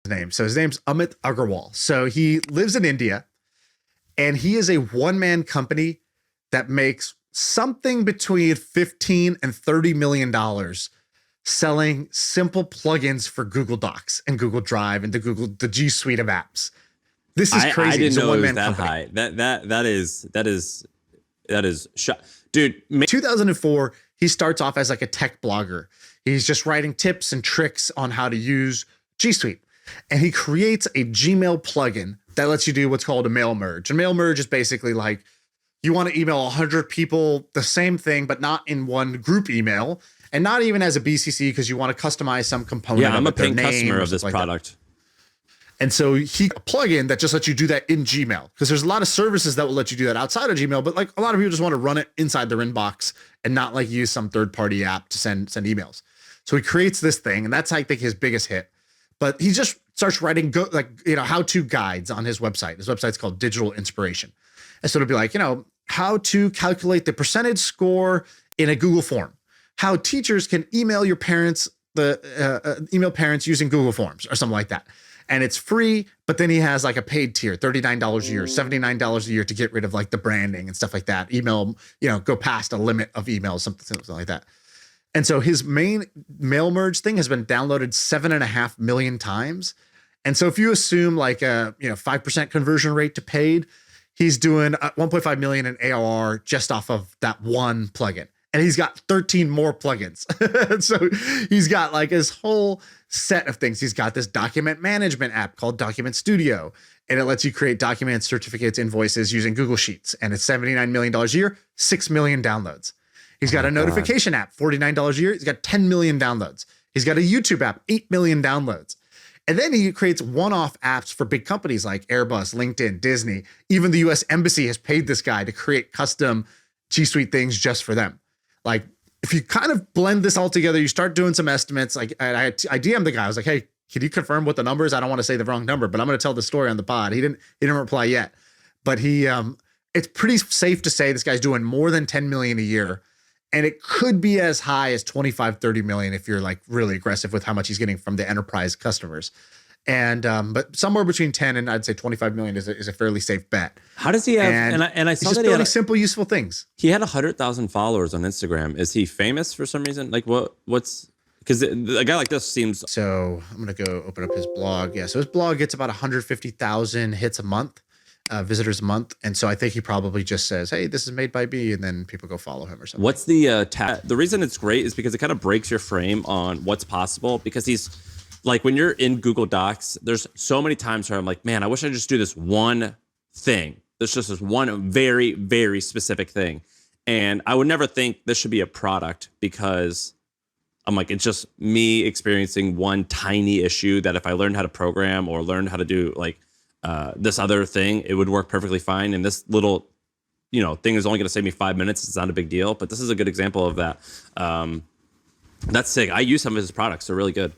name. So his name's Amit Agarwal. So he lives in India, and he is a one-man company that makes something between 15 and $30 million selling simple plugins for Google Docs and Google Drive and the G Suite of apps. This is crazy. I didn't know it was that company. high. That is dude. 2004, he starts off as like a tech blogger. He's just writing tips and tricks on how to use G Suite. And he creates a Gmail plugin that lets you do what's called a mail merge. And mail merge is basically like you want to email 100 people the same thing, but not in one group email, and not even as a BCC because you want to customize some component. Yeah, I'm a their paying customer of this like product. And so a plugin that just lets you do that in Gmail, because there's a lot of services that will let you do that outside of Gmail, but like a lot of people just want to run it inside their inbox and not like use some third-party app to send emails. So he creates this thing, and that's I think his biggest hit. But he just starts writing how-to guides on his website. His website's called Digital Inspiration. And so it'll be like, how to calculate the percentage score in a Google form, how teachers can email your parents, email parents using Google Forms or something like that. And it's free, but then he has like a paid tier, $39 a year, $79 a year to get rid of like the branding and stuff like that. Email, go past a limit of emails, something like that. And so his main mail merge thing has been downloaded 7.5 million times. And so if you assume like a 5% conversion rate to paid, he's doing 1.5 million in ARR just off of that one plugin. And he's got 13 more plugins. So he's got like his whole set of things. He's got this document management app called Document Studio, and it lets you create documents, certificates, invoices using Google Sheets. And it's $79 million a year, 6 million downloads. He's got a notification app, $49 a year. He's got 10 million downloads. He's got a YouTube app, 8 million downloads. And then he creates one-off apps for big companies like Airbus, LinkedIn, Disney. Even the US Embassy has paid this guy to create custom G Suite things just for them. Like, if you kind of blend this all together, you start doing some estimates. Like, I DM'd the guy. I was like, hey, can you confirm what the number is? I don't want to say the wrong number, but I'm going to tell the story on the pod. He didn't reply yet. But it's pretty safe to say this guy's doing more than 10 million a year. And it could be as high as 25, 30 million if you're like really aggressive with how much he's getting from the enterprise customers. And but somewhere between 10 and I'd say 25 million is a fairly safe bet. How does he have? And I saw he's that just building simple, useful things. He had 100,000 followers on Instagram. Is he famous for some reason? Like what's because a guy like this seems. So I'm gonna go open up his blog. Yeah, so his blog gets about 150,000 hits a month. Visitors a month, and so I think he probably just says, "Hey, this is made by me," and then people go follow him or something. What's the the reason it's great is because it kind of breaks your frame on what's possible. Because he's like, when you're in Google Docs, there's so many times where I'm like, man, I wish I just do this one thing. There's just this one very, very specific thing, and I would never think this should be a product because I'm like, it's just me experiencing one tiny issue that if I learned how to program or learned how to do like. This other thing, it would work perfectly fine. And this little, thing is only going to save me 5 minutes. It's not a big deal, but this is a good example of that. That's sick. I use some of his products. They're really good.